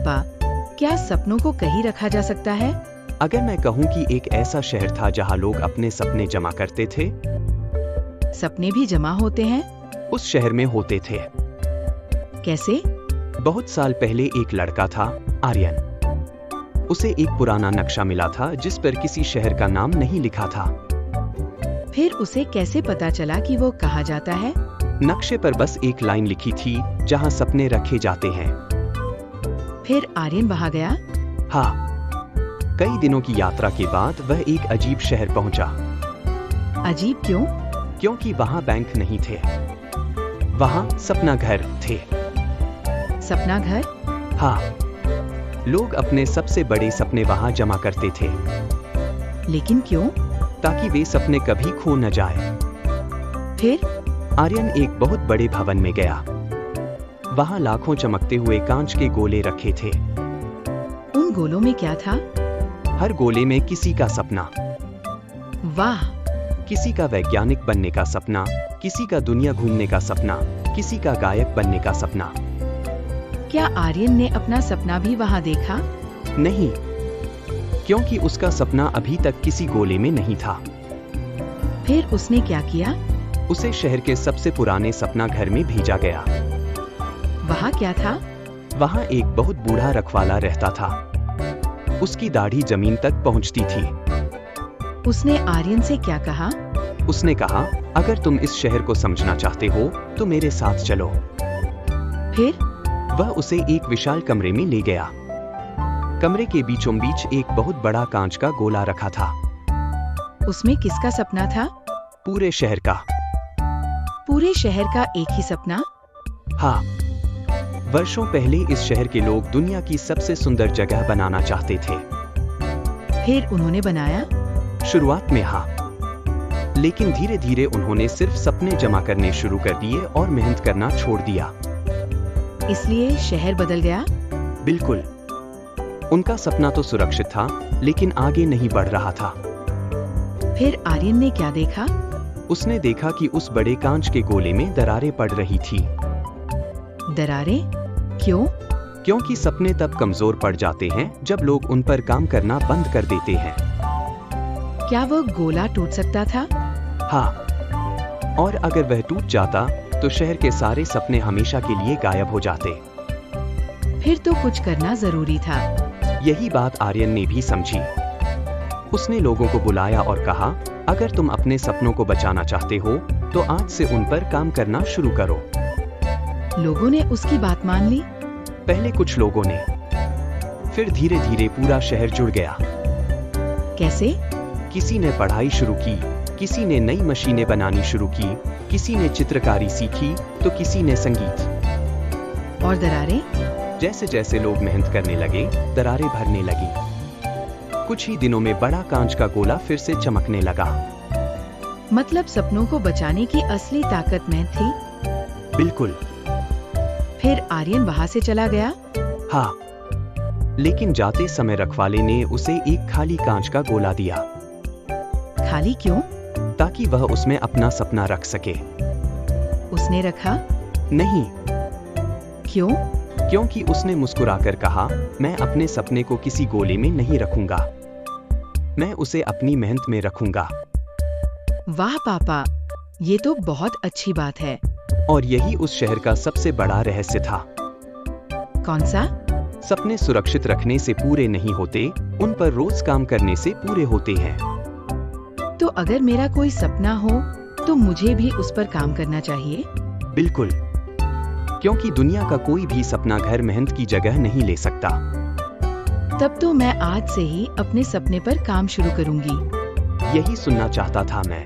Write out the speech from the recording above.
पापा, क्या सपनों को कहीं रखा जा सकता है? अगर मैं कहूँ कि एक ऐसा शहर था जहाँ लोग अपने सपने जमा करते थे। सपने भी जमा होते हैं? उस शहर में होते थे। कैसे? बहुत साल पहले एक लड़का था, आर्यन। उसे एक पुराना नक्शा मिला था जिस पर किसी शहर का नाम नहीं लिखा था। फिर उसे कैसे पता चला कि वो कहाँ जाता है? नक्शे पर बस एक लाइन लिखी थी, जहाँ सपने रखे जाते हैं। फिर आर्यन वहाँ गया? हाँ। कई दिनों की यात्रा के बाद वह एक अजीब शहर पहुंचा। अजीब क्यों? क्योंकि वहाँ बैंक नहीं थे। वहाँ सपना घर थे। सपना घर? हाँ। लोग अपने सबसे बड़े सपने वहाँ जमा करते थे। लेकिन क्यों? ताकि वे सपने कभी खो न जाए। फिर आर्यन एक बहुत बड़े भवन में गया। वहाँ लाखों चमकते हुए कांच के गोले रखे थे। उन गोलों में क्या था? हर गोले में किसी का सपना। वाह! किसी का वैज्ञानिक बनने का सपना, किसी का दुनिया घूमने का सपना, किसी का गायक बनने का सपना। क्या आर्यन ने अपना सपना भी वहाँ देखा? नहीं, क्योंकि उसका सपना अभी तक किसी गोले में नहीं था। फिर उसने क्या किया? उसे शहर के सबसे पुराने सपना घर में भेजा गया। वहाँ क्या था? वहाँ एक बहुत बूढ़ा रखवाला रहता था। उसकी दाढ़ी जमीन तक पहुँचती थी। उसने आर्यन से क्या कहा? उसने कहा, अगर तुम इस शहर को समझना चाहते हो तो मेरे साथ चलो। फिर वह उसे एक विशाल कमरे में ले गया। कमरे के बीचों बीच एक बहुत बड़ा कांच का गोला रखा था। उसमें किसका सपना था? पूरे शहर का। पूरे शहर का एक ही सपना? हाँ। वर्षों पहले इस शहर के लोग दुनिया की सबसे सुंदर जगह बनाना चाहते थे। फिर उन्होंने बनाया? शुरुआत में हाँ, लेकिन धीरे धीरे उन्होंने सिर्फ सपने जमा करने शुरू कर दिए और मेहनत करना छोड़ दिया। इसलिए शहर बदल गया? बिल्कुल। उनका सपना तो सुरक्षित था, लेकिन आगे नहीं बढ़ रहा था। फिर आर्यन ने क्या देखा? उसने देखा कि उस बड़े कांच के गोले में दरारें पड़ रही थी। दरारें? क्यों? क्योंकि सपने तब कमजोर पड़ जाते हैं जब लोग उन पर काम करना बंद कर देते हैं। क्या वो गोला टूट सकता था? हाँ, और अगर वह टूट जाता तो शहर के सारे सपने हमेशा के लिए गायब हो जाते। फिर तो कुछ करना जरूरी था। यही बात आर्यन ने भी समझी। उसने लोगों को बुलाया और कहा, अगर तुम अपने सपनों को बचाना चाहते हो तो आज से उन पर काम करना शुरू करो। लोगों ने उसकी बात मान ली? पहले कुछ लोगों ने, फिर धीरे धीरे पूरा शहर जुड़ गया। कैसे? किसी ने पढ़ाई शुरू की, किसी ने नई मशीनें बनानी शुरू की, किसी ने चित्रकारी सीखी तो किसी ने संगीत। और दरारें? जैसे जैसे लोग मेहनत करने लगे, दरारें भरने लगी। कुछ ही दिनों में बड़ा कांच का गोला फिर से चमकने लगा। मतलब सपनों को बचाने की असली ताकत में थी? बिल्कुल। फिर आर्यन वहाँ से चला गया? हाँ, लेकिन जाते समय रखवाले ने उसे एक खाली कांच का गोला दिया। खाली क्यों? ताकि वह उसमें अपना सपना रख सके। उसने रखा? नहीं। क्यों? क्योंकि उसने मुस्कुराकर कहा, मैं अपने सपने को किसी गोले में नहीं रखूंगा, मैं उसे अपनी मेहनत में रखूंगा। वाह पापा, ये तो बहुत अच्छी बात है। और यही उस शहर का सबसे बड़ा रहस्य था। कौन सा? सपने सुरक्षित रखने से पूरे नहीं होते, उन पर रोज काम करने से पूरे होते हैं। तो अगर मेरा कोई सपना हो तो मुझे भी उस पर काम करना चाहिए? बिल्कुल, क्योंकि दुनिया का कोई भी सपना घर मेहनत की जगह नहीं ले सकता। तब तो मैं आज से ही अपने सपने पर काम शुरू करूंगी। यही सुनना चाहता था मैं।